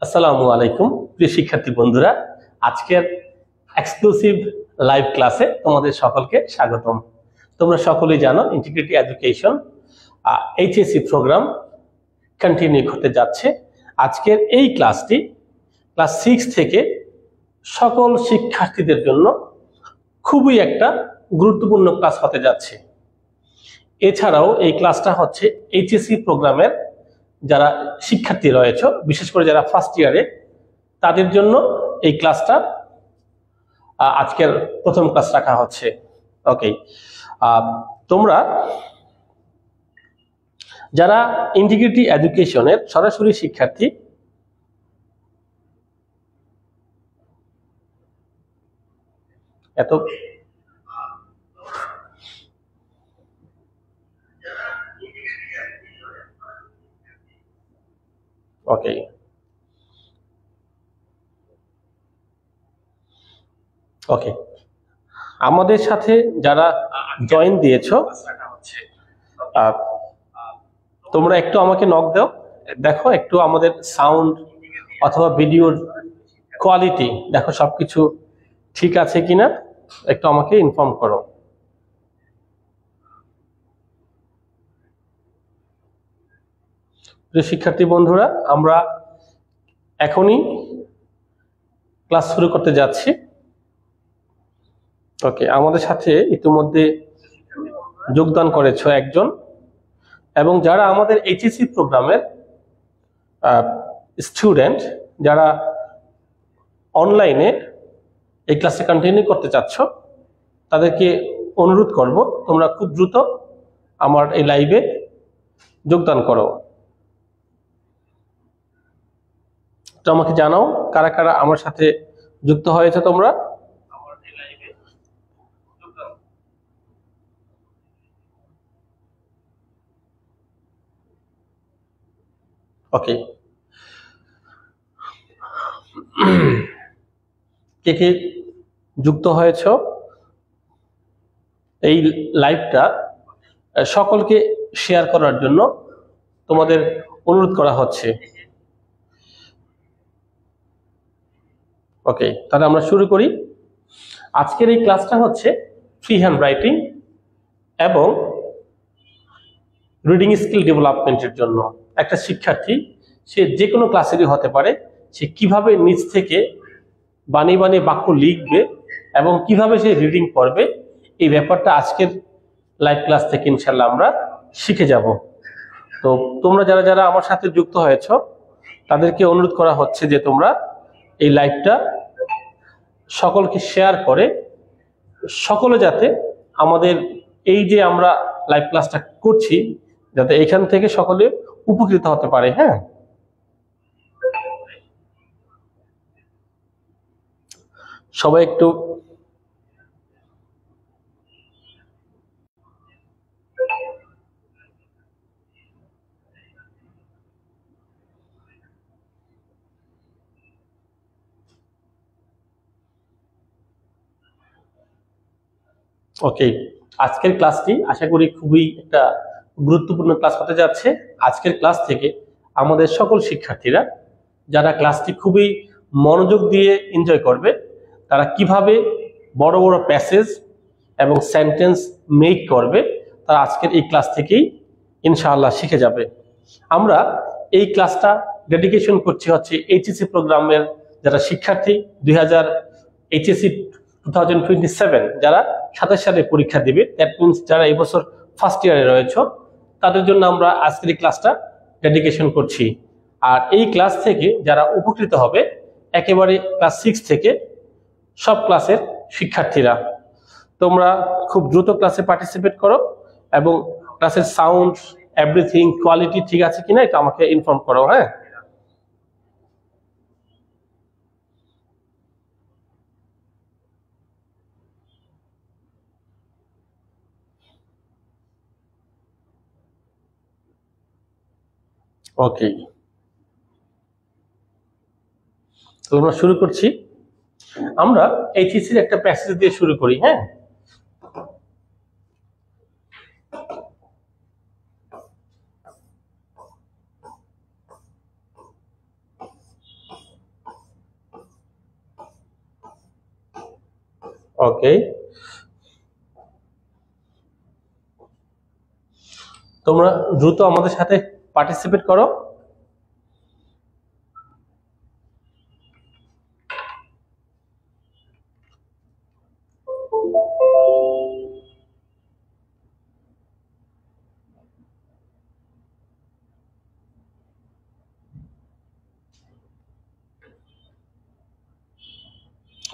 আসসালামু আলাইকুম প্রিয় শিক্ষার্থী বন্ধুরা, আজকের এক্সক্লুসিভ লাইভ ক্লাসে তোমাদের সকলকে স্বাগতম। তোমরা সকলেই জানো integrated education HSC program continue করতে যাচ্ছে। আজকের এই ক্লাসটি ক্লাস 6 থেকে সকল শিক্ষার্থীদের জন্য খুবই একটা গুরুত্বপূর্ণ ক্লাস হতে যাচ্ছে। এছাড়াও এই ক্লাসটা হচ্ছে এইচএসসি প্রোগ্রামের যারা শিক্ষার্থী রয়েছে, বিশেষ করে যারা ফার্স্ট ইয়ারে, তাদের জন্য এই ক্লাসটা আজকের প্রথম ক্লাস রাখা হচ্ছে। ওকে, তোমরা যারা ইন্টিগ্রেটেড এডুকেশনের সরাসরি শিক্ষার্থী, এত ওকে ওকে আমাদের সাথে যারা জয়েন দিয়েছো, তোমরা একটু আমাকে নক দাও, দেখো একটু আমাদের সাউন্ড অথবা ভিডিওর কোয়ালিটি দেখো সবকিছু ঠিক আছে কিনা, একটু আমাকে ইনফর্ম করো। প্রিয় শিক্ষার্থী বন্ধুরা, আমরা এখনই ক্লাস শুরু করতে যাচ্ছি। ওকে, আমাদের সাথে ইতিমধ্যে যোগদান করেছো একজন, এবং যারা আমাদের এইচএসসি প্রোগ্রামের স্টুডেন্ট, যারা অনলাইনে এই ক্লাসে কন্টিনিউ করতে চাচ্ছ, তাদেরকে অনুরোধ করব তোমরা খুব দ্রুত আমার এই লাইভে যোগদান করো। তো আমাকে জানাও কারা কারা আমার সাথে যুক্ত হয়েছে তোমরা। ওকে, কে কে যুক্ত হয়েছ? এই লাইভটা সকলকে শেয়ার করার জন্য তোমাদের অনুরোধ করা হচ্ছে। ওকে, তাহলে আমরা শুরু করি। আজকের এই ক্লাসটা হচ্ছে ফ্রি হ্যান্ড রাইটিং এবং রিডিং স্কিল ডেভেলপমেন্টের জন্য। একটা শিক্ষার্থী, সে যে কোনো ক্লাসেরই হতে পারে, সে কিভাবে নিজ থেকে বানিয়ে বানিয়ে বাক্য লিখবে এবং কিভাবে সে রিডিং করবে, এই ব্যাপারটা আজকের লাইভ ক্লাস থেকে ইনশাল্লাহ আমরা শিখে যাব। তো তোমরা যারা যারা আমার সাথে যুক্ত হয়েছ, তাদেরকে অনুরোধ করা হচ্ছে যে তোমরা এই লাইভটা সকলকে শেয়ার করে সকলে যাতে আমাদের এই যে আমরা লাইভ ক্লাসটা করছি, যাতে এখান থেকে সকলে উপকৃত হতে পারে। হ্যাঁ, সবাই একটু ওকে। আজকের ক্লাসটি আশা করি খুবই একটা গুরুত্বপূর্ণ ক্লাস হতে যাচ্ছে। আজকের ক্লাস থেকে আমাদের সকল শিক্ষার্থীরা যারা ক্লাসটি খুবই মনোযোগ দিয়ে এনজয় করবে, তারা কিভাবে বড় বড় প্যাসেজ এবং সেন্টেন্স মেক করবে, তারা আজকের এই ক্লাস থেকেই ইনশাআল্লাহ শিখে যাবে। আমরা এই ক্লাসটা ডেডিকেশন করছি হচ্ছে এইচএসসি প্রোগ্রামের যারা শিক্ষার্থী 2000 এইচএসসি 2027 যারা 27 সালে পরীক্ষা দিবে, দ্যাট মিনস যারা এই বছর ফার্স্ট ইয়ারে রয়েছে, তাদের জন্য আমরা আজকের এই ক্লাসটা ডেডিকেশন করছি। আর এই ক্লাস থেকে যারা উপকৃত হবে, একেবারে ক্লাস 6 থেকে সব ক্লাসের শিক্ষার্থীরা, তোমরা খুব দ্রুত ক্লাসে পার্টিসিপেট করো এবং ক্লাসের সাউন্ড এভরিথিং কোয়ালিটি ঠিক আছে কিনা এটা আমাকে ইনফর্ম করো। হ্যাঁ, ওকে, তো আমরা শুরু করছি। আমরা এইচএসসির একটা প্যাসেজ দিয়ে শুরু করি। হ্যাঁ, ওকে, তোমরা দ্রুত আমাদের সাথে পার্টিসিপেট করো।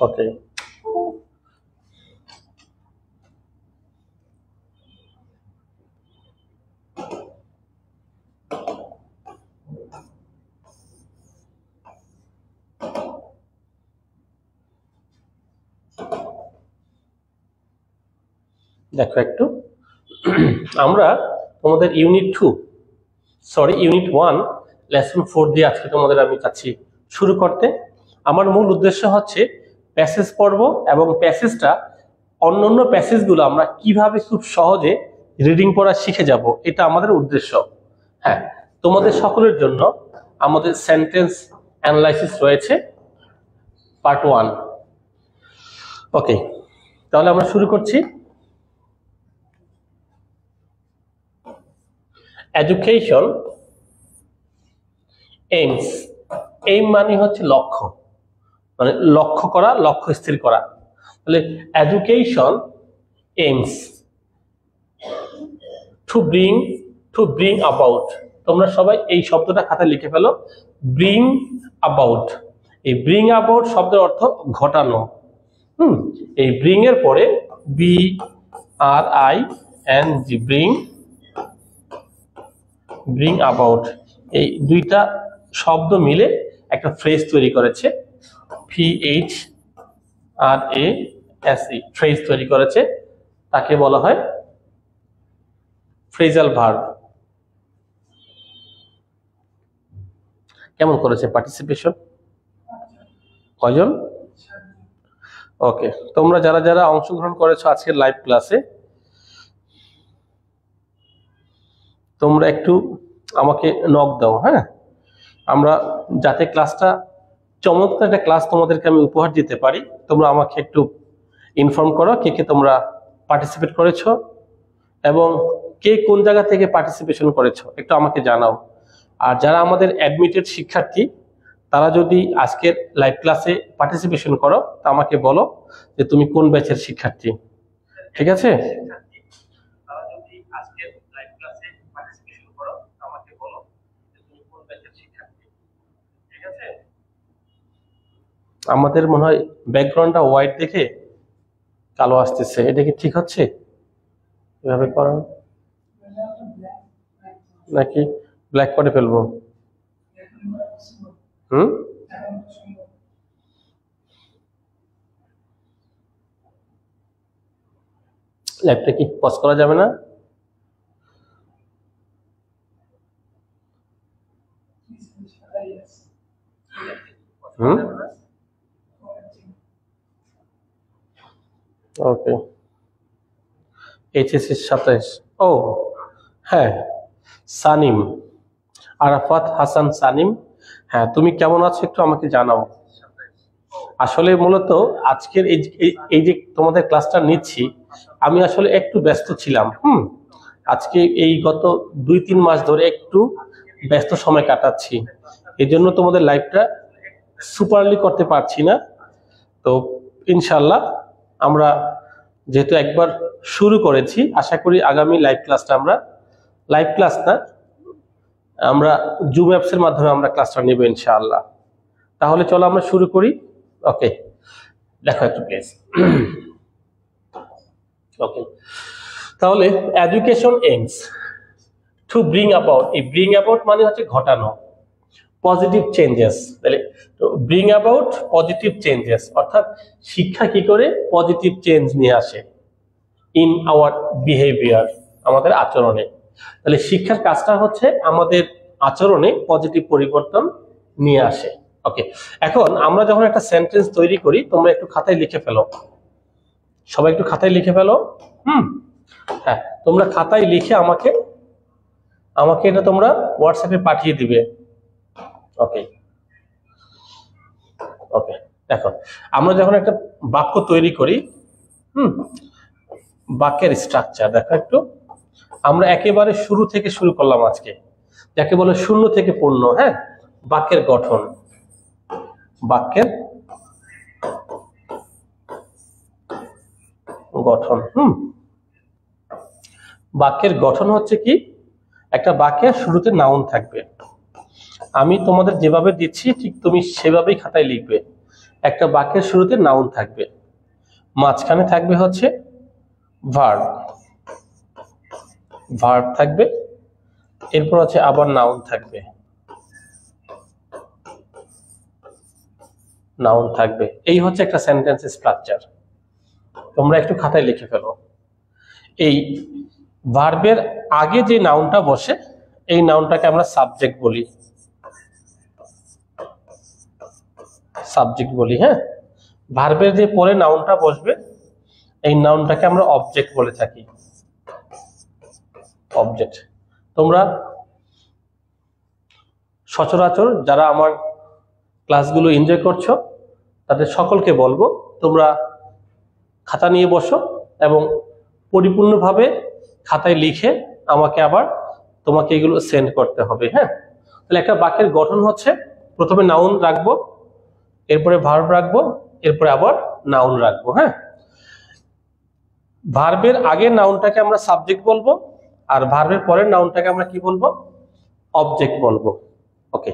ওকে, দেখো একটু আমরা তোমাদের ইউনিট 1 লেসন 4 দিয়ে আজকে তোমাদের আমি চাচ্ছি শুরু করতে। আমার মূল উদ্দেশ্য হচ্ছে প্যাসেজ পড়ব এবং প্যাসেজটা অন্যান্য প্যাসেজগুলো আমরা কিভাবে খুব সহজে রিডিং পড়া শিখে যাব, এটা আমাদের উদ্দেশ্য। হ্যাঁ, তোমাদের সকলের জন্য আমাদের সেন্টেন্স অ্যানালাইসিস রয়েছে পার্ট 1। ওকে, তাহলে আমরা শুরু করছি। এডুকেশন এইমস, এইম মানে হচ্ছে লক্ষ্য, মানে লক্ষ্য করা, লক্ষ্য স্থির করা। তাহলে education aims to bring about, তোমরা সবাই এই শব্দটা খাতায় লিখে ফেলো, ব্রিং অ্যাবাউট। এই ব্রিং অ্যাবাউট শব্দের অর্থ ঘটানো। এই ব্রিং এর পরে BRING, ব্রিং অ্যাবাউট, এই দুইটা শব্দ মিলে একটা ফ্রেজ তৈরি করেছে, PHRASE, ফ্রেজ তৈরি করেছে। তাকে বলা হয় ফ্রেজাল ভার্ব। কেমন করেছে পার্টিসিপেশন? কয়জন? ওকে, তোমরা যারা যারা অংশগ্রহণ করেছো আজকের লাইভ ক্লাসে, তোমরা একটু আমাকে নক দাও। হ্যাঁ, আমরা যাতে ক্লাসটা চমৎকার একটা ক্লাস তোমাদেরকে আমি উপহার দিতে পারি, তোমরা আমাকে একটু ইনফর্ম করো কে কে তোমরা পার্টিসিপেট করেছো এবং কে কোন জায়গা থেকে পার্টিসিপেশন করেছো, একটু আমাকে জানাও। আর যারা আমাদের অ্যাডমিটেড শিক্ষার্থী, তারা যদি আজকের লাইভ ক্লাসে পার্টিসিপেশন করো তা আমাকে বলো যে তুমি কোন ব্যাচের শিক্ষার্থী। ঠিক আছে? আমাদের মনে হয় ব্যাকগ্রাউন্ডটা হোয়াইট দেখে কালো আসতেছে, এটা কি ঠিক হচ্ছে এভাবে করানো, নাকি ব্ল্যাক করে ফেলবো? লাইভটা কি পজ করা যাবে না? ওকে, HSC 27। ও হ্যাঁ, সানিম, আরাফাত হাসান সানিম, হ্যাঁ তুমি কেমন আছো একটু আমাকে জানাও। আসলে মূলত আজকের এই যে তোমাদের ক্লাসটা নিচ্ছি, আমি আসলে একটু ব্যস্ত ছিলাম। আজকে এই গত 2-3 মাস ধরে একটু ব্যস্ত সময় কাটাচ্ছি, এই জন্য তোমাদের লাইভটা সুপারলি করতে পারছি না। তো ইনশাল্লাহ আমরা যেহেতু একবার শুরু করেছি, আশা করি আগামী লাইভ ক্লাসটা আমরা জুম অ্যাপসের মাধ্যমে আমরা ক্লাসটা নেব ইনশাআল্লাহ। তাহলে চলো আমরা শুরু করি। ওকে, দেখো একটু প্লিজ। ওকে, তাহলে education aims to bring about, এই ব্রিং অ্যাবাউট মানে হচ্ছে ঘটানো পজিটিভ চেঞ্জেস। তাহলে ব্রিং অ্যাবাউট পজিটিভ চেঞ্জেস, অর্থাৎ শিক্ষা কি করে পজিটিভ চেঞ্জ নিয়ে আসে ইন আওয়ার বিহেভিয়ার, আমাদের আচরণে। তাহলে শিক্ষার কাজটা হচ্ছে আমাদের আচরণে পজিটিভ পরিবর্তন নিয়ে আসে। ওকে, এখন আমরা যখন একটা সেন্টেন্স তৈরি করি, তোমরা একটু খাতায় লিখে ফেলো, সবাই একটু খাতায় লিখে ফেলো। হ্যাঁ, তোমরা খাতায় লিখে আমাকে এটা তোমরা হোয়াটসঅ্যাপে পাঠিয়ে দিবে। ওকে ওকে, দেখো আমরা যখন একটা বাক্য তৈরি করি, হুম, বাক্যের স্ট্রাকচার দেখো একটু। আমরা একেবারে শুরু থেকে শুরু করলাম আজকে, যাকে বলে শূন্য থেকে পূর্ণ। হ্যাঁ, বাক্যের গঠন, বাক্যের গঠন। বাক্যের গঠন হচ্ছে কি, একটা বাক্যের শুরুতে নাউন থাকবে। আমি তোমাদের যেভাবে দিচ্ছি ঠিক তুমি সেভাবেই খাতায় লিখবে। একটা বাক্যের শুরুতে নাউন থাকবে, মাঝখানে থাকবে হচ্ছে ভার্ব, ভার্ব থাকবে, এরপর হচ্ছে আবার নাউন থাকবে, নাউন থাকবে। এই হচ্ছে একটা সেন্টেন্স স্ট্রাকচার। তোমরা একটু খাতায় লিখে ফেলো। এই ভার্বের আগে যে নাউনটা বসে এই নাউনটাকে আমরা সাবজেক্ট বলি, সাবজেক্ট বলি। হ্যাঁ, ভার্বের যে পরে নাউনটা বসবে এই নাউনটাকে আমরা অবজেক্ট বলে থাকি, অবজেক্ট। তোমরা সচরাচর যারা আমার ক্লাসগুলো এনজয় করছো তাদের সকলকে বলবো তোমরা খাতা নিয়ে বসো এবং পরিপূর্ণভাবে খাতায় লিখে আমাকে আবার তোমাকে এগুলো সেন্ড করতে হবে। হ্যাঁ, তাহলে একটা বাক্যের গঠন হচ্ছে প্রথমে নাউন রাখবো, এরপরে ভার্ব রাখবো, এরপরে আবার নাউন রাখবো। হ্যাঁ, ভার্বের আগের নাউনটাকে আমরা সাবজেক্ট বলবো, আর ভার্বের পরের নাউনটাকে আমরা কি বলবো, অবজেক্ট বলবো। ওকে,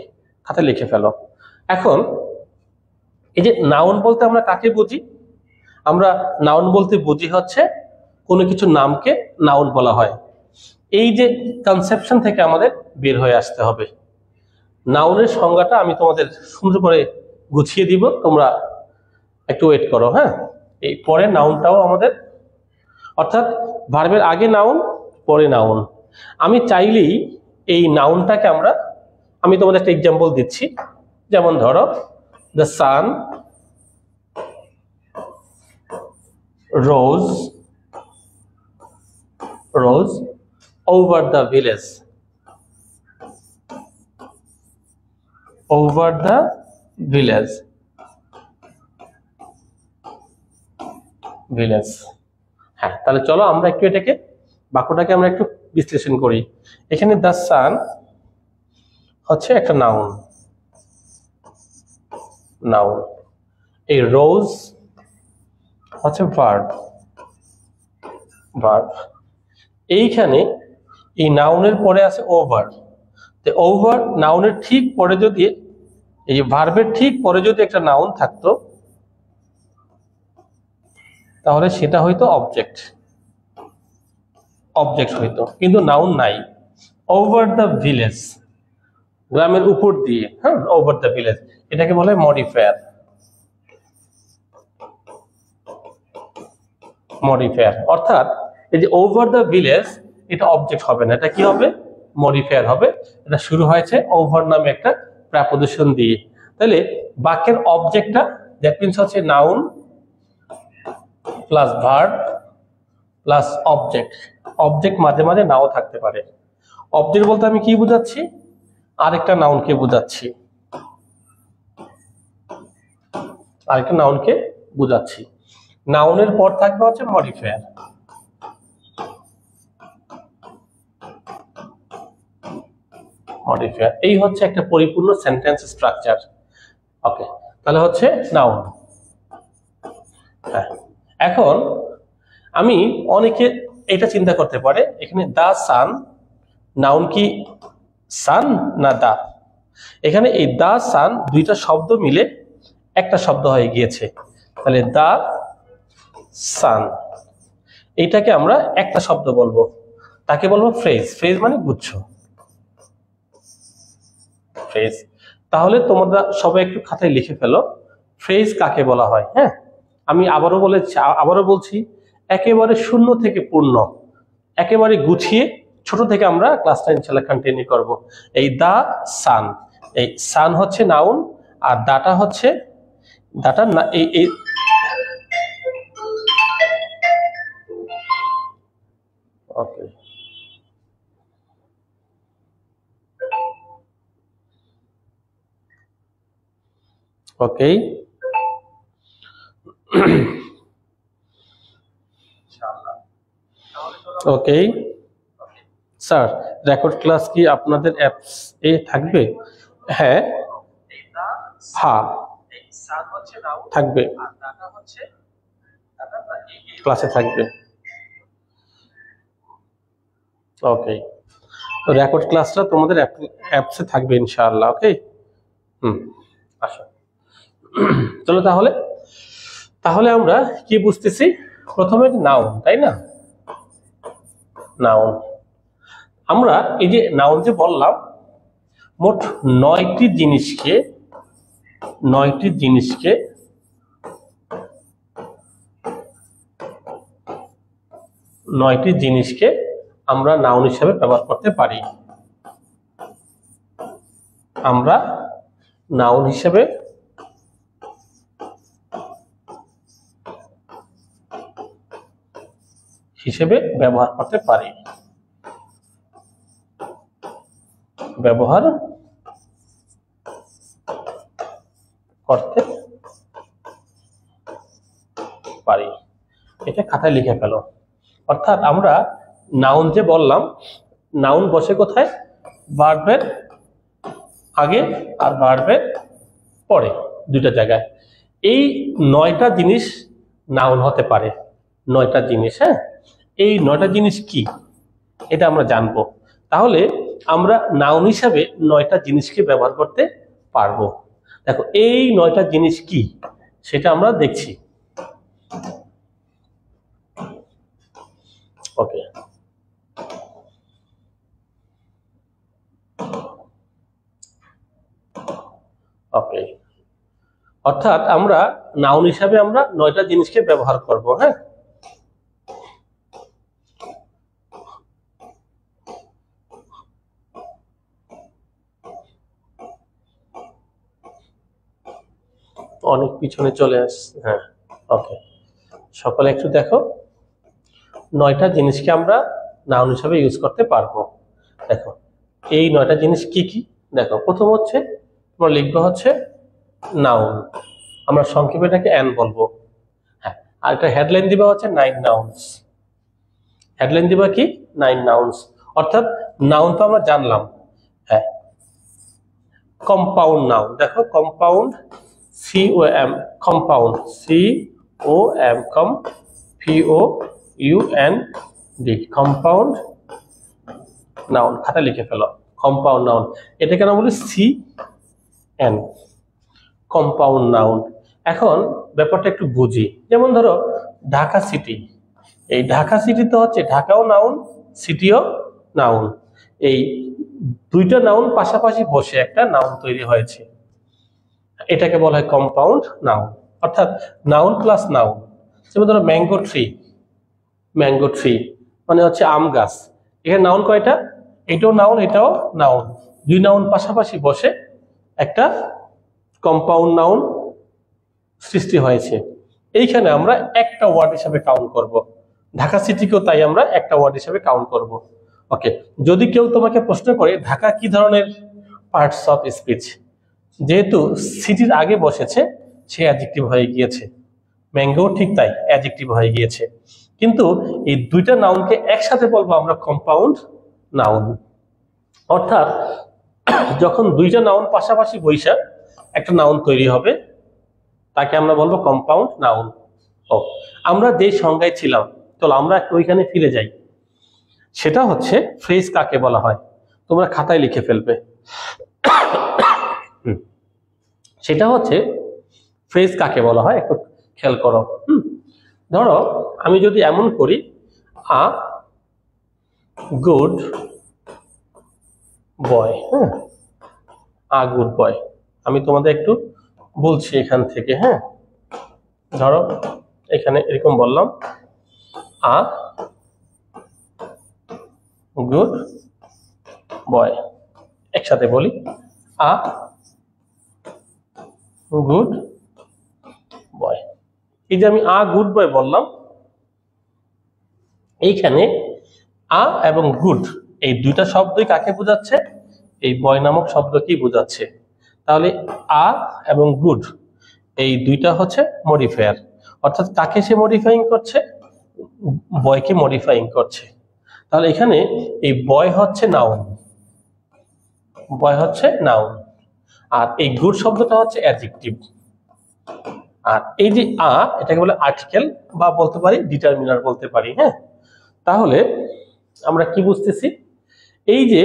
খাতায় লিখে ফেলো। এখন এই যে নাউন বলতে আমরা কাকে বুঝি, আমরা নাউন বলতে বুঝি হচ্ছে কোনো কিছু নামকে নাউন বলা হয়। এই যে কনসেপশন থেকে আমাদের বের হয়ে আসতে হবে। নাউনের সংজ্ঞাটা আমি তোমাদের সুন্দর করে গুছিয়ে দিব, তোমরা একটু ওয়েট করো। হ্যাঁ, এই পরে নাউনটাও আমাদের, অর্থাৎ ভার্বের আগে নাউন পরে নাউন। আমি চাইলেই এই নাউনটাকে আমি তোমাদের একটা এক্সাম্পল দিচ্ছি। যেমন ধরো, the sun rose, rose over the village, over the village, village. হ্যাঁ, তাহলে চলো আমরা একটু এটাকে বাক্যটাকে আমরা একটু বিশ্লেষণ করি। এখানে দ্য সান হচ্ছে একটা নাউন, নাউন। এই রোজ হচ্ছে ভার্ব, ভার্ব। এইখানে এই নাউনের পরে আছে ওভার। তো ওভার নাউনের ঠিক পরে যদি, এই ভার্বের ঠিক পরে যদি একটা নাউন থাকতো তাহলে সেটা হয়তো অবজেক্ট, অবজেক্ট হইতো, কিন্তু নাউন নাই। ওভার দ্য ভিলেজ, গ্রামের উপর দিয়ে। হ্যাঁ, ওভার দ্য ভিলেজ, এটাকে বলে মডিফায়ার, মডিফায়ার। অর্থাৎ এই যে ওভার দ্য ভিলেজ এটা অবজেক্ট হবে না, এটা কি হবে, মডিফায়ার হবে। এটা শুরু হয়েছে ওভার নামে একটা প্রেপোজিশন দিয়ে। তাহলে বাক্যের অবজেক্টটা দ্যাট মিন্স হচ্ছে noun plus verb plus object. Object মাঝে মাঝে নাও থাকতে পারে। অবজেক্ট বলতে আমি কি বুঝাচ্ছি, আরেকটা নাউনকে বুঝাচ্ছি, আরেকটা নাউনকে বুঝাচ্ছি। নাউনের পর থাকবে হচ্ছে মডিফায়ার, মডিফায়ার। এই হচ্ছে একটা পরিপূর্ণ সেন্টেন্স স্ট্রাকচার। ওকে, তাহলে হচ্ছে নাউন। হ্যাঁ, এখন আমি অনেকে এটা চিন্তা করতে পারে এখানে দা সান, নাউন কি সান না দা? এখানে এই দা সান দুইটা শব্দ মিলে একটা শব্দ হয়ে গিয়েছে। তাহলে দা সান, এইটাকে আমরা একটা শব্দ বলবো, তাকে বলবো ফ্রেজ। ফ্রেজ মানে গুচ্ছ, ফ্রেজ। তাহলে তোমরা সবাই একটু খাতায় লিখে ফেলো ফ্রেজ কাকে বলা হয়। হ্যাঁ, আমি আবারও বলছি, একেবারে শূন্য থেকে পূর্ণ, একেবারে গুছিয়ে ছোট থেকে আমরা ক্লাসটা ইনশাআল্লাহ কন্টিনিউ করব। এই দা সান, এই সান হচ্ছে নাউন, আর দাটা হচ্ছে দাটা না, এই ওকে, ওকে। ওকে স্যার, রেকর্ড ক্লাস কি আপনাদের অ্যাপস এ থাকবে? হ্যাঁ, হ্যাঁ থাকবে, ক্লাসে থাকবে। ওকে, রেকর্ড ক্লাসটা তোমাদের অ্যাপসে থাকবে ইনশাআল্লাহ। ওকে, আসো চলো তাহলে। তাহলে আমরা কি বুঝতেছি, প্রথমে নাউন, তাই না? নাউন, আমরা এই যে নাউন যে বললাম, মোট 9টি জিনিসকে আমরা নাউন হিসেবে ব্যবহার করতে পারি। আমরা নাউন হিসেবে ব্যবহার করতে পারি। এটা খাতায় লিখে ফেলো। অর্থাৎ আমরা নাউন যে বললাম, নাউন বসে কোথায়? ভার্বের আগে আর ভার্বের পরে, দুইটা জায়গায়। এই 9টা জিনিস নাউন হতে পারে। 9টা জিনিস, হ্যাঁ। এই 9টা জিনিস কি এটা আমরা জানবো। তাহলে আমরা নাউন হিসাবে 9টা জিনিসকে ব্যবহার করতে পারবো। দেখো এই 9টা জিনিস কি সেটা আমরা দেখছি। ওকে, ওকে, অর্থাৎ আমরা নাউন হিসাবে আমরা 9টা জিনিসকে ব্যবহার করব। হ্যাঁ, অনেক পিছনে চলে আসছে। হ্যাঁ, ওকে, সকলে একটু দেখো, 9টা জিনিসকে আমরা নাউন হিসাবে ইউজ করতে পারবো। দেখো এই 9টা জিনিস কি কি। দেখো প্রথম হচ্ছে তোমরা লিখবে হচ্ছে নাউন, আমরা সংক্ষেপে এটাকে এন বলবো। হ্যাঁ, আর একটা হেডলাইন দিবা হচ্ছে 9 নাউনস। হেডলাইন দিবা কি? 9 নাউনস। অর্থাৎ নাউন তো আমরা জানলাম। হ্যাঁ, কম্পাউন্ড নাউন, দেখো compound, COM, compound, COM, POUND, compound noun. খাতা লিখে ফেলো, কম্পাউন্ড নাউন। এটা কেন বলি? CN, compound noun. এখন ব্যাপারটা একটু বুঝি। যেমন ধরো ঢাকা সিটি, এই ঢাকা সিটি তো হচ্ছে ঢাকাও নাউন, সিটিও নাউন। এই দুইটা নাউন পাশাপাশি বসে একটা নাউন তৈরি হয়েছে, এটাকে বলা হয় কম্পাউন্ড নাউন। অর্থাৎ নাউন প্লাস নাউন। যেমন ধরো ম্যাঙ্গো ট্রি, ম্যাঙ্গো ট্রি মানে হচ্ছে আম গাছ। এখানে নাউন কয়টা? এটাও নাউন, এটাও নাউন। দুই নাউন পাশাপাশি বসে একটা কম্পাউন্ড নাউন সৃষ্টি হয়েছে। এইখানে আমরা একটা ওয়ার্ড হিসাবে কাউন্ট করব। ঢাকা সিটিকেও তাই আমরা একটা ওয়ার্ড হিসাবে কাউন্ট করব। ওকে, যদি কেউ তোমাকে প্রশ্ন করে ঢাকা কি ধরনের পার্টস অফ স্পিচ, যেহেতু সিটির আগে বসেছে সে অ্যাডজেক্টিভ হয়ে গিয়েছে, ম্যাঙ্গো ঠিক তাই অ্যাডজেক্টিভ হয়ে গিয়েছে। কিন্তু এই দুইটা নাউনকে একসাথে বলবো আমরা কম্পাউন্ড নাউন। অর্থাৎ যখন দুইটা নাউন পাশাপাশি বৈশা একটা নাউন তৈরি হবে তাকে আমরা বলবো কম্পাউন্ড নাউন। ও, আমরা যে সংজ্ঞায় ছিলাম, চলো আমরা একটু ওইখানে ফিরে যাই। সেটা হচ্ছে ফ্রেজ কাকে বলা হয়, তোমরা খাতায় লিখে ফেলবে। সেটা হচ্ছে ফ্রেজ কাকে বলা হয় একটু খেয়াল করো। ধরো আমি যদি এমন করি, আ গুড বয়, হ্যাঁ, আ গুড বয়। আমি তোমাদের একটু বলছি এখান থেকে। হ্যাঁ, ধরো এখানে এরকম বললাম, আ গুড বয়। একসাথে বলি, আ গুড বয়। এই যে আমি আ গুড বয় বললাম, এইখানে আ এবং গুড এই দুইটা শব্দই কাকে বোঝাচ্ছে? এই বয় নামক শব্দকেই বোঝাচ্ছে। তাহলে আ এবং গুড এই দুইটা হচ্ছে মডিফায়ার। অর্থাৎ কাকে সে মডিফাইং করছে? বয়কে মডিফাইং করছে। তাহলে এখানে এই বয় হচ্ছে নাউন, বয় হচ্ছে নাউন, আর এই গুড শব্দটা হচ্ছে অ্যাডজেক্টিভ। আর এই যে এটাকে বলে আর্টিকেল বা বলতে পারি ডিটারমিনার বলতে পারি। হ্যাঁ, তাহলে আমরা কি বুঝতেছি, এই যে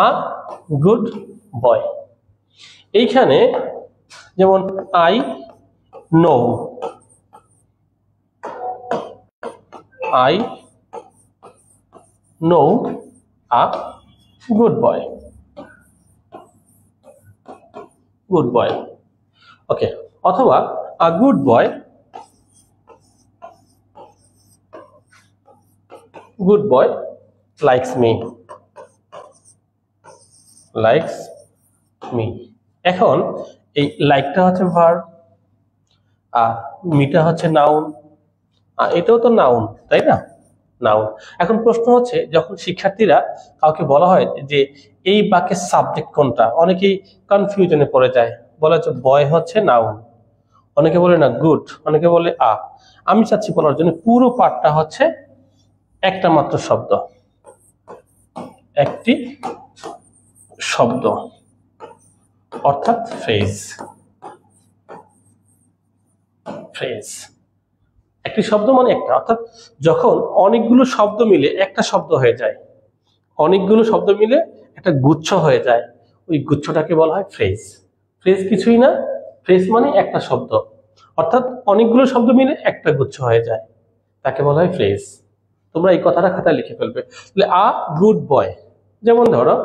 আ গুড বয়, এইখানে যেমন I know, I know a good boy, good boy. Okay, অথবা a good boy, good boy likes me, likes me. এখন এই লাইকটা হচ্ছে ভার্ব, আর মিটা হচ্ছে নাউন, আর এটাও তো নাউন, তাই না? নাউন। এখন প্রশ্ন হচ্ছে, যখন শিক্ষার্থীরা কাউকে বলা হয় যে এই বাক্যের সাবজেক্ট কোনটা, অনেকেই কনফিউশনে পড়ে যায়, বলা হচ্ছে বয় হচ্ছে নাউন, অনেকে বলে না গুড, অনেকে বলে আমি চাচ্ছি বলার জন্য পুরো পাঠটা হচ্ছে একটা মাত্র শব্দ, একটি শব্দ, অর্থাৎ ফ্রেজ। ফ্রেজ একটি শব্দ মানে একটা, অর্থাৎ যখন অনেকগুলো শব্দ মিলে একটা শব্দ হয়ে যায়, অনেকগুলো শব্দ মিলে একটা গুচ্ছ হয়ে যায়, ওই গুচ্ছটাকে বলা হয় ফ্রেজ। ফ্রেজ কিছুই না, ফ্রেজ মানে একটা শব্দ, অর্থাৎ অনেকগুলো শব্দ মিলে একটা গুচ্ছ হয়ে যায়, তাকে বলা হয় ফ্রেজ। তোমরা এই কথাটা খাতায় লিখে ফেলবে। তাহলে আ গুড বয়, যেমন ধরো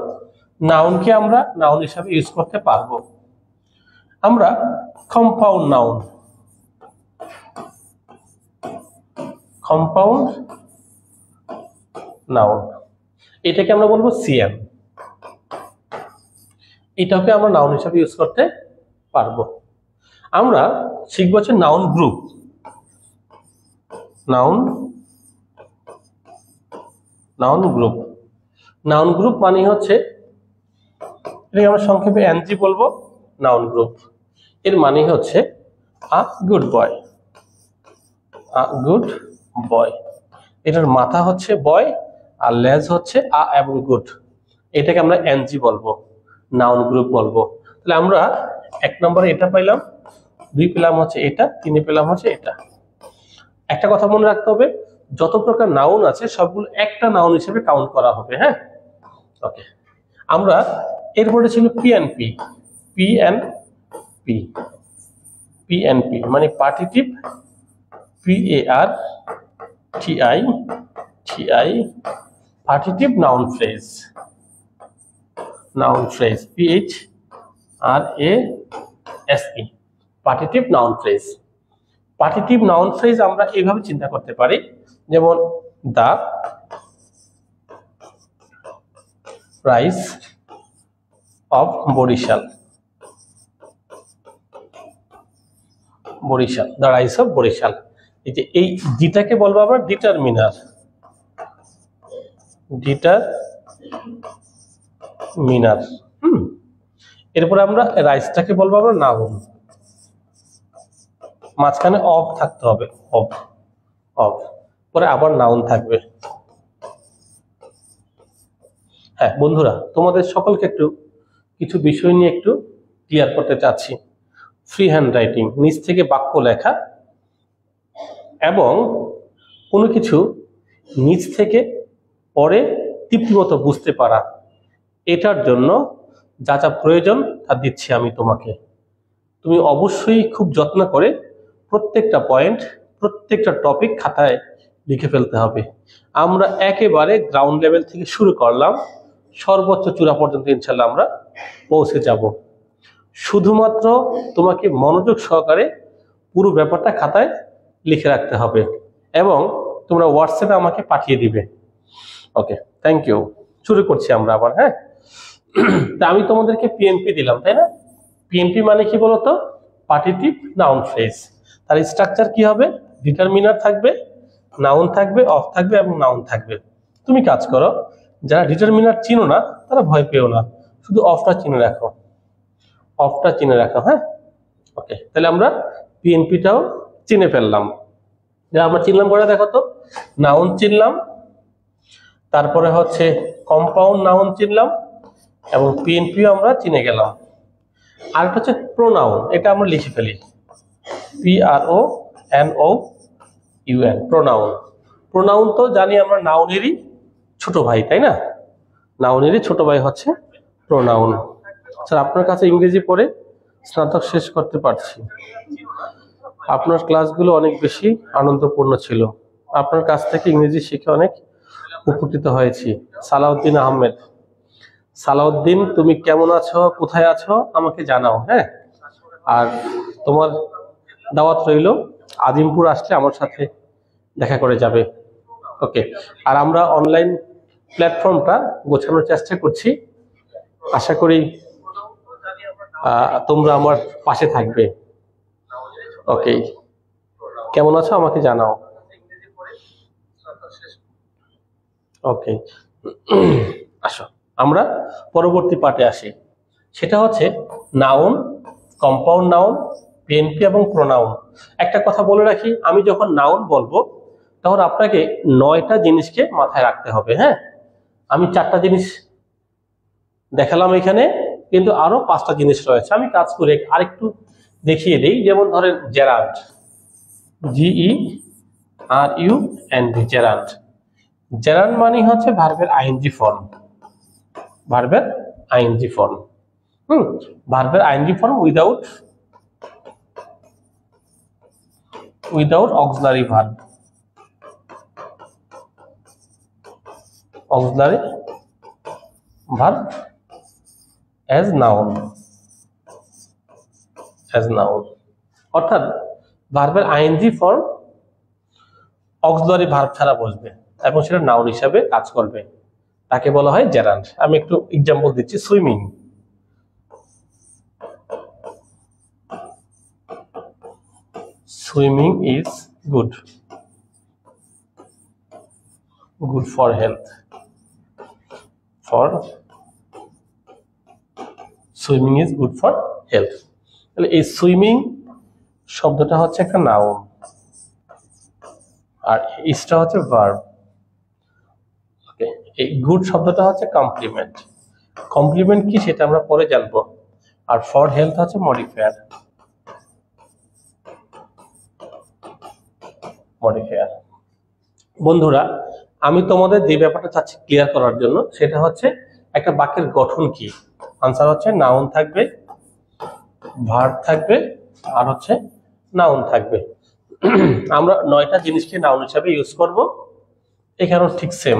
নাউনকে আমরা নাউন হিসাবে ইউজ করতে পারবো। আমরা কম্পাউন্ড নাউন, কম্পাউন্ড নাউন, এটাকে আমরা বলবো সিএম, এটাকে আমরা নাউন হিসাবে ইউজ করতে পারবো। আমরা শিখবো হচ্ছে noun group, noun, noun group. Noun group মানে হচ্ছে, এটাকে আমরা সংক্ষেপে এনজি বলবো, নাউন গ্রুপ। এর মানে হচ্ছে আ গুড বয়, আ গুড বয়, এটার মাথা হচ্ছে বয় আর লেজ হচ্ছে এবং গুড, এটাকে আমরা এনজি বলবো, নাউন গ্রুপ বলবো। তাহলে আমরা 1 নম্বরে এটা পাইলাম, 2 পেলাম হচ্ছে এটা, 3 পেলাম হচ্ছে এটা। একটা কথা মনে রাখতে হবে, যত প্রকার নাউন আছে সবগুলো একটা নাউন হিসেবে কাউন্ট করা হবে। হ্যাঁ, ওকে। আমরা এরপরে ছিল পিএনপি, পিএনপি, পিএনপি মানে partitive, PAR TI, TI, partitive noun phrase, noun phrase, PHRASE, partitive noun phrase. Partitive noun phrase আমরা এইভাবে চিন্তা করতে পারি, যেমন the rice of Barishal, Barishal, the rice of Barishal. এই যে এই ডিটাকে বলবো আমরা ডিটারমিনার, ডিটারমিনার। এরপরে আমরা রাইসটাকে বলবো আমরা নাউন, মাঝখানে অফ থাকতে হবে, অফ, অফ, পরে আবার নাউন থাকবে। হ্যাঁ বন্ধুরা, তোমাদের সকলকে একটু কিছু বিষয় নিয়ে একটু ক্লিয়ার করতে চাচ্ছি। ফ্রি হ্যান্ড রাইটিং, নিজ থেকে বাক্য লেখা এবং কোনো কিছু নিজ থেকে পড়ে তৃপ্তিমত বুঝতে পারা, এটার জন্য যা যা প্রয়োজন তা দিচ্ছি আমি তোমাকে। তুমি অবশ্যই খুব যত্ন করে প্রত্যেকটা পয়েন্ট, প্রত্যেকটা টপিক খাতায় লিখে ফেলতে হবে। আমরা একেবারে গ্রাউন্ড লেভেল থেকে শুরু করলাম, সর্বোচ্চ চূড়া পর্যন্ত ইনশাল্লাহ আমরা পৌঁছে যাব। শুধুমাত্র তোমাকে মনোযোগ সহকারে পুরো ব্যাপারটা খাতায় লিখে রাখতে হবে এবং তোমরা হোয়াটসঅ্যাপে আমাকে পাঠিয়ে দিবে। ওকে, থ্যাংক ইউ। শুরু করছি আমরা আবার। হ্যাঁ, তা আমি তোমাদেরকে পিএনপি দিলাম, তাই না? পিএনপি মানে কি বলতো? পার্টিটিভ নাউন ফ্রেজ। তার স্ট্রাকচার কি হবে? ডিটারমিনার থাকবে, নাউন থাকবে, অফ থাকবে এবং নাউন থাকবে। তুমি কাজ করো, যারা ডিটারমিনার চিনো না তারা ভয় পেও না, শুধু অফটা চিনে রাখো, অফটা চিনে রাখো। হ্যাঁ, ওকে। তাহলে আমরা পিএনপিটাও চিনে ফেললাম। আমরা চিনলাম করে দেখো তো, নাউন চিনলাম, তারপরে হচ্ছে কম্পাউন্ড নাউন চিনলাম এবং পিএনপিও আমরা চিনে গেলাম। আরেকটা হচ্ছে প্রোনাউন, এটা আমরা লিখে ফেলি, PRONOUN, প্রোনাউন। প্রোনাউন তো জানি আমরা নাউনেরই ছোট ভাই, তাই না? নাউনেরই ছোট ভাই হচ্ছে প্রোনাউন। স্যার আপনার কাছে ইংরেজি পড়ে স্নাতক শেষ করতে পারছি, আপনার ক্লাসগুলো অনেক বেশি আনন্দপূর্ণ ছিল, আপনার কাছ থেকে ইংরেজি শিখে অনেক উপকৃত হয়েছি। সালাউদ্দিন আহমেদ। সালাউদ্দিন, তুমি কেমন আছো, কোথায় আছো আমাকে জানাও, হ্যাঁ? আর তোমার দাওয়াত রইল, আজিমপুর আসলে আমার সাথে দেখা করে যাবে। ওকে, আর আমরা অনলাইন প্ল্যাটফর্মটা গোছানোর চেষ্টা করছি, আশা করি তোমরা আমার পাশে থাকবে। ওকে, কেমন আছো আমাকে জানাও। ওকে, আসো আমরা পরবর্তী পার্টে আসি, সেটা হচ্ছে নাউন, কম্পাউন্ড নাউন, পিএনপি এবং প্রোনাউন। একটা কথা বলে রাখি, আমি যখন নাউন বলবো তখন আপনাকে 9টা জিনিসকে মাথায় রাখতে হবে, হ্যাঁ? আমি 4টা জিনিস দেখালাম এখানে, কিন্তু আরো 5টা জিনিস রয়েছে, আমি কাজ করে আরেকটু দেখিয়ে দিই। যেমন ধরেন জেরান্ড, GERUND, জেরান্ড। জেরান্ড মানে হচ্ছে ভার্বের আইএনজি ফর্ম, ভার্বের আইএনজি ফর্ম। ভার্বের ING form without auxiliary verb, auxiliary verb as noun, অর্থাৎ ভার্বের আইএনজি ফর্ম অক্সিলারি ভার্ব ছাড়া বসবে এবং সেটা নাউন হিসাবে কাজ করবে, তাকে বলা হয় জেরান্ড। আমি একটু এক্সাম্পল দিচ্ছি। Swimming, swimming is good, good for health, swimming is good for health. তাহলে এই সুইমিং শব্দটা হচ্ছে একটা নাউন, আর ইজটা হচ্ছে ভার্ব। ওকে, এই গুড শব্দটা হচ্ছে কমপ্লিমেন্ট। কমপ্লিমেন্ট কি সেটা আমরা পরে জানবো। আর ফর হেলথ হচ্ছে মডিফায়ার, বন্ধুরা আমি তোমাদের যে ব্যাপারটা চাচ্ছি ক্লিয়ার করার জন্য, সেটা হচ্ছে একটা বাক্যের গঠন কি। আনসার হচ্ছে নাউন থাকবে, ভার্ব থাকবে, আর হচ্ছে নাউন থাকবে। আমরা 9টা জিনিসকে নাউন হিসাবে ইউজ করব, এখানেও ঠিক সেম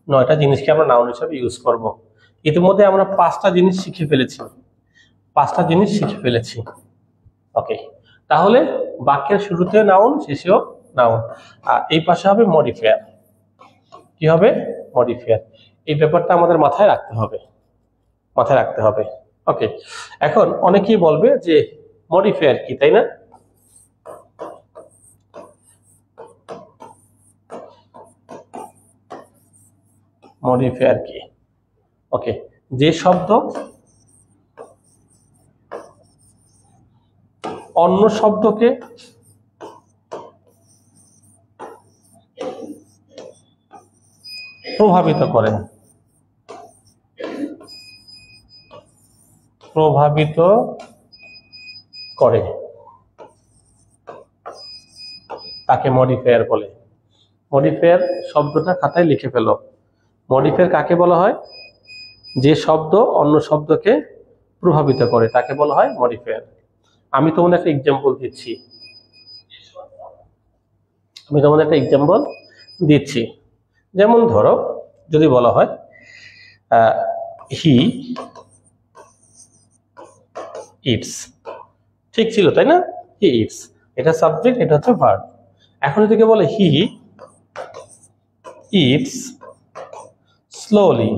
9টা জিনিসকে আমরা নাউন হিসাবে ইউজ করব। ইতিমধ্যে আমরা 5টা জিনিস শিখে ফেলেছি, ওকে। তাহলে বাক্যের শুরুতে নাউন, শেষেও নাউন, আর এই পাশে হবে মডিফায়ার। কি হবে? মডিফায়ার। এই ব্যাপারটা আমাদের মাথায় রাখতে হবে। ওকে, এখন অনেকেই বলবে যে মডিফায়ার কি, তাই না? মডিফায়ার কি? ওকে, যে শব্দ অন্য শব্দকে প্রভাবিত করে, তাকে মডিফায়ার বলে। মডিফায়ার শব্দটা খাতায় লিখে ফেলো। মডিফায়ার কাকে বলা হয়? যে শব্দ অন্য শব্দকে প্রভাবিত করে তাকে বলা হয় মডিফায়ার। আমি তোমাদের একটা এক্সাম্পল দিচ্ছি। যেমন ধরো, যদি বলা হয় হি ইটস, ঠিক ছিল তাই না? হি ইটস, এটা সাবজেক্ট, এটা হচ্ছে ভার্ব। এখন যদি বলে হি ইটস স্লোলি,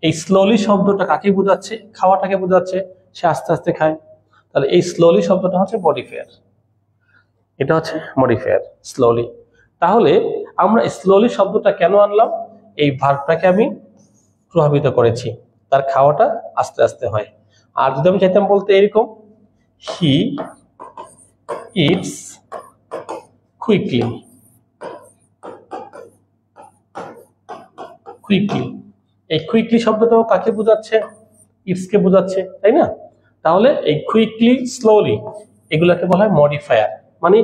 এই স্লোলি শব্দটা কাকে বোঝাচ্ছে? খাওয়াটাকে বোঝাচ্ছে, সে আস্তে আস্তে খায়। তাহলে এই স্লোলি শব্দটা হচ্ছে মডিফায়ার, এটা হচ্ছে মডিফায়ার, স্লোলি। তাহলে আমরা স্লোলি শব্দটা কেন আনলাম? এই ভার্বটাকে আমি প্রভাবিত করেছি, তার খাওয়াটা আস্তে আস্তে হয়। আর যদি আমি চাইতাম বলতে এরকম, হি ইটস কুইকলি, কুইকলি। এই কুইকলি শব্দটাও কাকে বোঝাচ্ছে? ইটসকে বোঝাচ্ছে, তাই না? তাহলে এই কুইকলি, স্লোলি এগুলোকে বলা হয় মডিফায়ার। মানে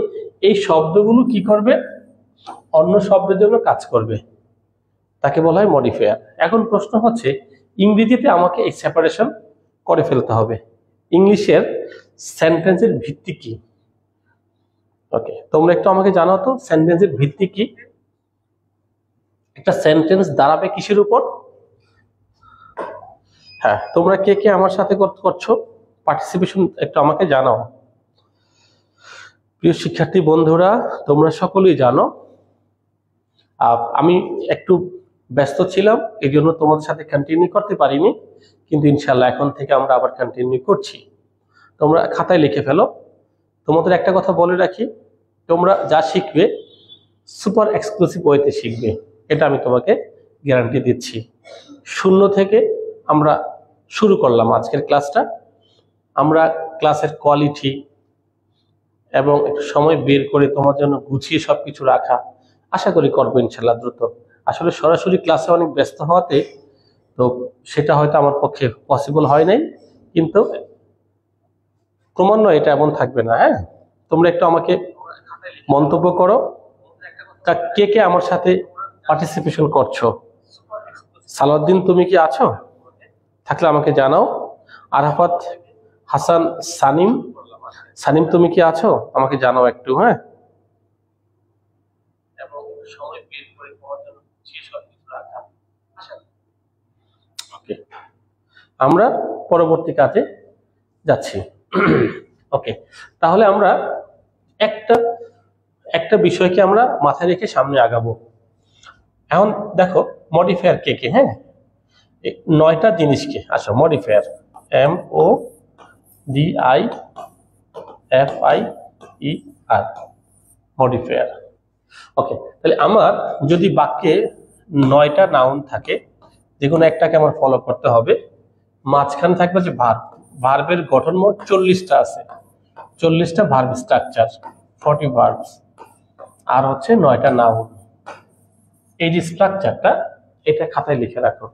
এই শব্দগুলো কি করবে? অন্য শব্দের জন্য কাজ করবে, তাকে বলা হয় মডিফায়ার। এখন প্রশ্ন হচ্ছে ইংরেজিতে আমাকে এই সেপারেশন করে ফেলতে হবে। ইংলিশের সেন্টেন্সের ভিত্তি কি? ওকে, তোমরা একটু আমাকে জানাও তো সেন্টেন্সের ভিত্তি কি? একটা সেন্টেন্স দাঁড়াবে কিসের উপর? হ্যাঁ, তোমরা কে কে আমার সাথে করছো পার্টিসিপেশন একটু আমাকে জানাও। প্রিয় শিক্ষার্থী বন্ধুরা, তোমরা সকলেই জানো আমি একটু ব্যস্ত ছিলাম, এই জন্য তোমাদের সাথে কন্টিনিউ করতে পারিনি, কিন্তু ইনশাল্লাহ এখন থেকে আমরা আবার কন্টিনিউ করছি। তোমরা খাতায় লিখে ফেলো। তোমাদের একটা কথা বলে রাখি, তোমরা যা শিখবে সুপার এক্সক্লুসিভ ওয়েতে শিখবে, এটা আমি তোমাকে গ্যারান্টি দিচ্ছি। শূন্য থেকে আমরা শুরু করলাম আজকের ক্লাসটা। আমরা ক্লাসের কোয়ালিটি এবং একটু সময় বের করে তোমার জন্য গুছিয়ে সবকিছু রাখা আশা করি করবো ইনশাল্লাহ দ্রুত। আসলে সরাসরি ক্লাসে অনেক ব্যস্ত হওয়াতে তো সেটা হয়তো আমার পক্ষে পসিবল হয় নাই, কিন্তু ক্রমান্বয়ে এটা এমন থাকবে না। হ্যাঁ, তোমরা একটু আমাকে মন্তব্য করো কে কে আমার সাথে পার্টিসিপেশন করছো। সালাউদ্দিন, তুমি কি আছো? থাকলে আমাকে জানাও। আরাফাত হাসান, সানিম, সানিম তুমি কি আছো? আমাকে জানাও একটু। হ্যাঁ, আমরা পরবর্তী কাজে যাচ্ছি। ওকে, তাহলে আমরা একটা একটা বিষয়কে আমরা মাথায় রেখে সামনে আগাবো। এখন দেখো মডিফায়ার কে কে? হ্যাঁ, 9টা জিনিসকে। আচ্ছা, মডিফায়ার MODIFIER, মডিফায়ার। ওকে, তাহলে আমার যদি বাক্যে 9টা নাউন থাকে, যে কোনো একটাকে আমার ফলো করতে হবে। মাঝখানে থাকবে যে ভার্ব, ভার্বের গঠন মোট 40টা আছে, 40টা ভার্ব স্ট্রাকচার, 40 ভার্বস, আর হচ্ছে 9টা নাউন। এই যে স্ট্রাকচারটা, এটা খাতায় লিখে রাখো।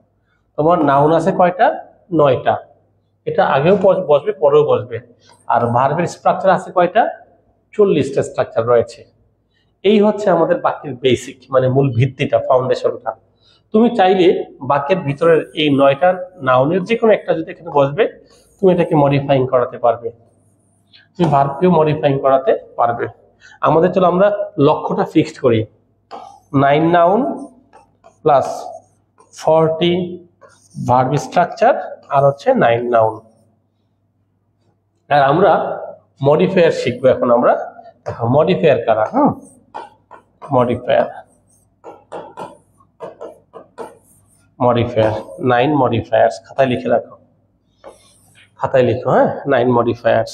তোমার নাউন আছে কয়টা? 9টা। এটা আগেও বসবে, পরেও বসবে। আর ভার্বের স্ট্রাকচার আছে কয়টা? 40টা স্ট্রাকচার রয়েছে। এই হচ্ছে আমাদের বাক্যের বেসিক, মানে মূল ভিত্তিটা, ফাউন্ডেশনটা। তুমি চাইলে বাক্যের ভিতরের এই 9টা নাউনের যে কোনো একটা যদি এখানে বসবে, তুমি এটাকে মডিফাইং করাতে পারবে, তুমি ভার্বকেও মডিফাইং করাতে পারবে। আমাদের চলো আমরা লক্ষ্যটা ফিক্সড করি, 9 নাউন প্লাস 40 ভার্ব স্ট্রাকচার আর হচ্ছে 9 নাউন। আর আমরা মডিফায়ার শিখবো এখন। আমরা মডিফায়ার কারা? মডিফায়ার, মডিফায়ার 9 মডিফায়ার্স খাতায় লিখে রাখো, খাতায় লিখো। হ্যাঁ, 9 মডিফায়ার্স।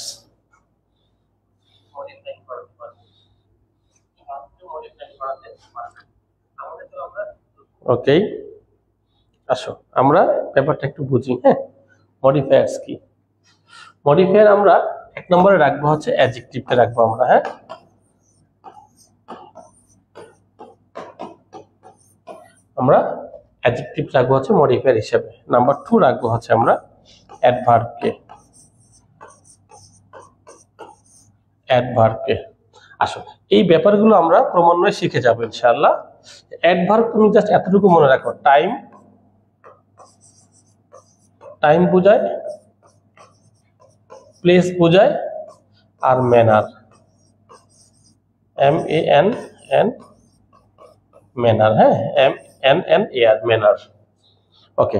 ওকে, আসো আমরা ব্যাপারটা একটু বুঝি। হ্যাঁ, মডিফায়ার্স কি? মডিফায়ার আমরা 1 নম্বরে রাখবো হচ্ছে অ্যাডজেক্টিভটা রাখবো আমরা। হ্যাঁ, আমরা অ্যাডজেক্টিভ রাখবো হচ্ছে মডিফায়ার হিসেবে। নাম্বার 2 রাখবো হচ্ছে আমরা অ্যাডভার্বকে, অ্যাডভার্বকে। আসো এই ব্যাপারগুলো আমরা ক্রমান্বয়ে শিখে যাবো ইনশাআল্লাহ। অ্যাডভার্ব তুমি জাস্ট এতটুকু মনে রাখো, টাইম, টাইম বোঝায়, প্লেস বোঝায়, আর ম্যানার, MANN, ম্যানার। হ্যাঁ, MNNAR, ম্যানার। ওকে,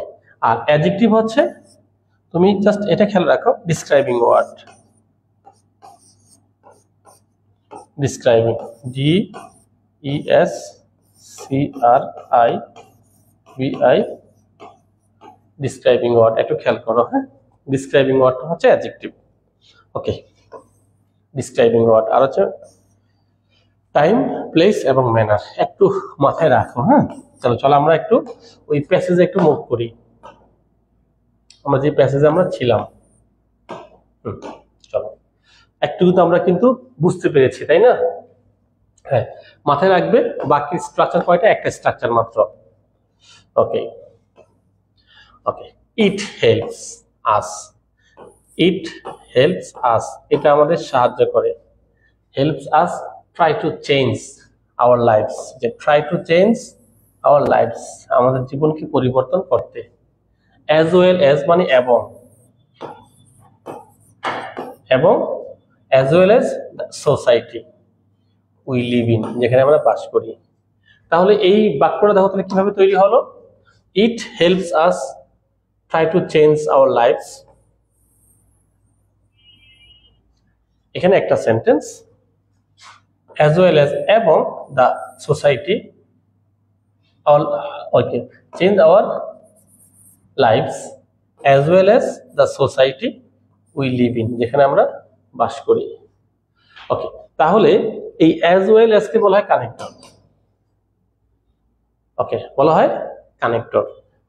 আর অ্যাডজেক্টিভ হচ্ছে, তুমি জাস্ট এটা খেয়াল রাখো, describing word, describing, DESCRIBI, describing word, একটু খেয়াল করো। হ্যাঁ, ডিসক্রাইবিং ওয়ার্ডটা হচ্ছে অ্যাডজেক্টিভ। Okay, describing word. আর হচ্ছে টাইম, প্লেস এবং ম্যানার, একটু মাথায় রাখো। হ্যাঁ, চলো চলো আমরা একটু ওই প্যাসেজে একটু মুভ করি, আমরা যে প্যাসেজে আমরা ছিলাম। চলো, একটু কিন্তু আমরা কিন্তু বুঝতে পেরেছি, তাই না? হ্যাঁ, মাথায় রাখবে বাকি স্ট্রাকচার কয়টা? একটা স্ট্রাকচার মাত্র। ওকে ওকে, ইট হেল্পস আস, ইট হেল্পস আস, এটা আমাদের সাহায্য করে। Helps us try to change our lives, যে try to change our lives, আমাদের জীবনকে পরিবর্তন করতে। অ্যাজ ওয়েল অ্যাজ মানে এবং, এবং as well as society we live in, যেখানে আমরা বাস করি। তাহলে এই বাক্যটা দেখো তাহলে কিভাবে তৈরি হলো, it helps us try to change our lives, এখানে একটা সেন্টেন্স, as well as এবং the society all okay change our lives as well as the society we live in, যেখানে আমরা বাস করি। ওকে, তাহলে এই as well as কে বলা হয় কানেক্টর। ওকে, বলা হয় কানেক্টর।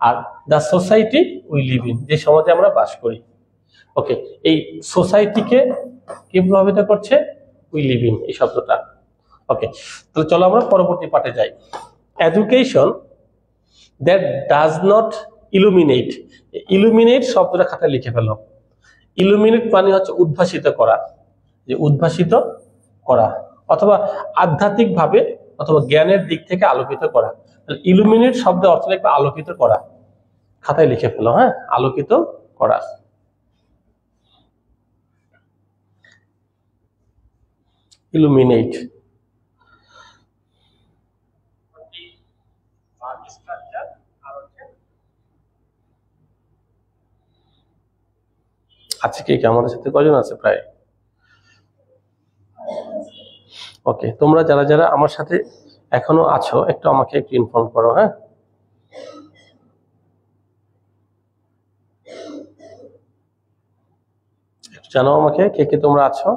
আর the society we live in, যে সমাজে আমরা বাস করি। ওকে, এই সোসাইটিকে কি প্রভাবিত করছে, we live in এই শব্দটা। ওকে, তাহলে চলো আমরা পরবর্তী পার্টে যাই। Education that does not illuminate, illuminate শব্দটা খাতায় লিখে ফেলো। ইলুমিনেট মানে হচ্ছে উদ্ভাসিত করা, যে উদ্ভাসিত করা, অথবা আধ্যাত্মিক ভাবে অথবা জ্ঞানের দিক থেকে আলোকিত করা। ইলুমিনেট শব্দের অর্থ লিখবে আলোকিত করা, খাতায় লিখে ফেলো। হ্যাঁ, আলোকিত করা। ইলুমিনেট। আজকে কি আমাদের সাথে কয়জন আছে প্রায়? ওকে, তোমরা যারা যারা আমার সাথে এখনো আছো একটু আমাকে একটু ইনফর্ম করো। হ্যাঁ, একটু জানাও আমাকে কে কে তোমরা আছো।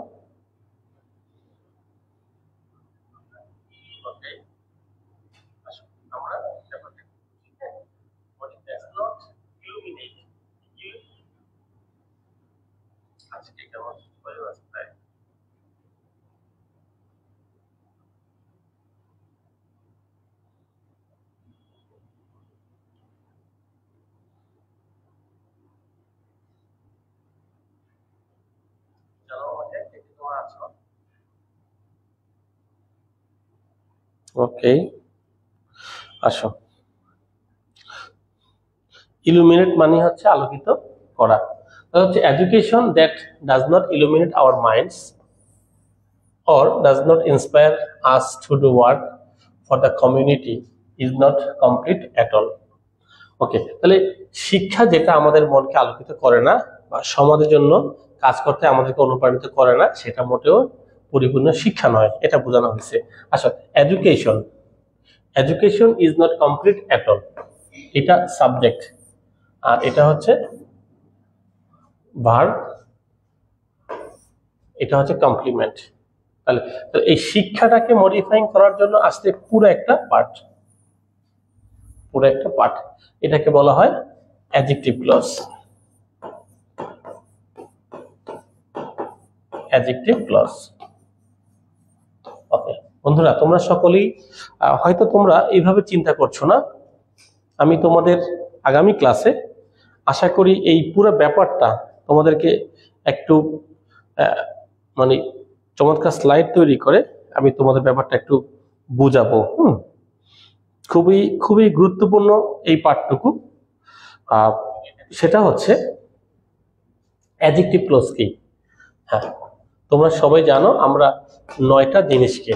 ওকে, আসো। ইলুমিনেট মানে হচ্ছে আলোকিত করা। হচ্ছে education that does not illuminate hour minds or does not inspire us to do work for the community is not complete at all. ওকে, তাহলে শিক্ষা যেটা আমাদের মনকে আলোকিত করে না বা সমাজের জন্য কাজ করতে আমাদেরকে অনুপ্রাণিত করে না, সেটা মোটেও পরিপূর্ণ শিক্ষা নয়, এটা বোঝানো হয়েছে। আচ্ছা, education, education is not complete at all, এটা সাবজেক্ট আর এটা হচ্ছে ভার্ব, এটা হচ্ছে কমপ্লিমেন্ট। তাহলে এই শিক্ষাটাকে মডিফাইং করার জন্য আসতে পুরো একটা পার্ট, পুরো একটা পার্ট, এটাকে বলা হয় adjective clause. Adjective clause. Okay বন্ধুরা, তোমরা সকলেই হয়তো তোমরা এইভাবে চিন্তা করছো না, আমি তোমাদের আগামী ক্লাসে আশা করি এই পুরো ব্যাপারটা তোমাদেরকে একটু মানে চমৎকার স্লাইড তৈরি করে আমি তোমাদের ব্যাপারটা একটু বুঝাবো। খুবই খুবই গুরুত্বপূর্ণ এই পার্টটুকু। সেটা হচ্ছে অ্যাডজেক্টিভ ক্লজ কি। হ্যাঁ, তোমরা সবাই জানো আমরা 9টা জিনিসকে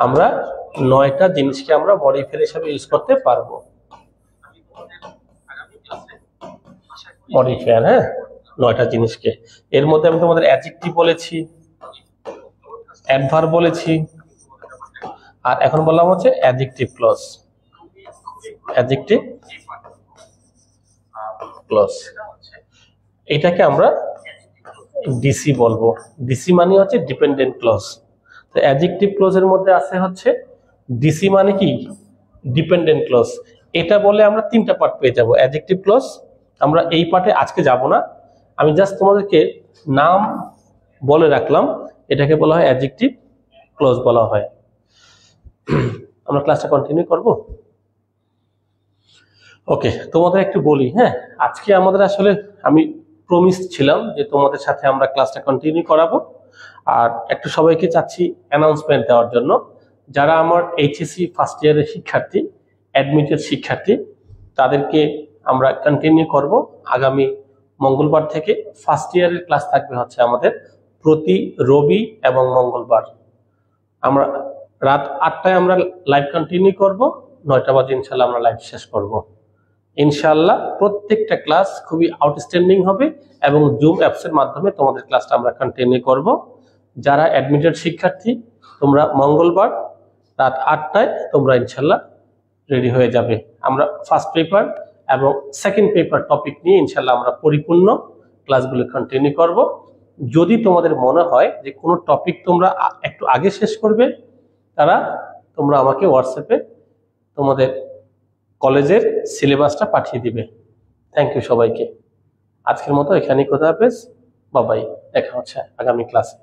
আমরা মডিফায়ার হিসেবে ইউজ করতে পারবো। মডিফায়ার, হ্যাঁ, 9টা জিনিসকে। এর মধ্যে আমি তোমাদের অ্যাডজেক্টিভ বলেছি, অ্যাডভার্ব বলেছি, আর এখন বললাম হচ্ছে অ্যাডজেক্টিভ ক্লজ। অ্যাডজেক্টিভ ক্লজ এটাকে আমরা ডিসি বলবো। ডিসি মানে হচ্ছে ডিপেন্ডেন্ট ক্লজ। তো অ্যাডজেক্টিভ ক্লজের মধ্যে আছে হচ্ছে ডিসি মানে কি, ডিপেন্ডেন্ট ক্লজ। এটা বলে আমরা 3টা পার্ট পেয়ে যাব অ্যাডজেক্টিভ ক্লজ। আমরা এই পার্টে আজকে যাব না, আমি জাস্ট তোমাদেরকে নাম বলে রাখলাম, এটাকে বলা হয় অ্যাডজেক্টিভ ক্লজ বলা হয়। আমরা ক্লাসটা কন্টিনিউ করব। ওকে, তোমাদের একটু বলি। হ্যাঁ, আজকে আমাদের আসলে আমি প্রমিস ছিলাম যে তোমাদের সাথে আমরা ক্লাসটা কন্টিনিউ করাবো। আর একটু সবাইকে চাচ্ছি অ্যানাউন্সমেন্ট দেওয়ার জন্য, যারা আমার এইচএসসি ফার্স্ট ইয়ারের শিক্ষার্থী, অ্যাডমিটেড শিক্ষার্থী, তাদেরকে আমরা কন্টিনিউ করব আগামী মঙ্গলবার থেকে। ফার্স্ট ইয়ারের ক্লাস থাকবে হচ্ছে আমাদের প্রতি রবি এবং মঙ্গলবার। আমরা রাত 8টায় আমরা লাইভ কন্টিনিউ করব, 9টা বাজে ইনশাল্লাহ আমরা লাইভ শেষ করব। ইনশাআল্লাহ প্রত্যেকটা ক্লাস খুবই আউটস্ট্যান্ডিং হবে এবং জুম অ্যাপসের মাধ্যমে তোমাদের ক্লাসটা আমরা কন্টিনিউ করব। যারা অ্যাডমিটেড শিক্ষার্থী, তোমরা মঙ্গলবার রাত 8টায় তোমরা ইনশাআল্লাহ রেডি হয়ে যাবে। আমরা ফার্স্ট পেপার এবং সেকেন্ড পেপার টপিক নিয়ে ইনশাআল্লাহ আমরা পরিপূর্ণ ক্লাসগুলো কন্টিনিউ করব। যদি তোমাদের মনে হয় যে কোনো টপিক তোমরা একটু আগে শেষ করবে, তোমরা আমাকে হোয়াটসঅ্যাপে তোমাদের কলেজের সিলেবাসটা পাঠিয়ে দিবে। থ্যাংক ইউ সবাইকে। আজকের মতো এখানেই, খোদা হাফেজ, বাবাই, দেখা হচ্ছে আগামী ক্লাসে।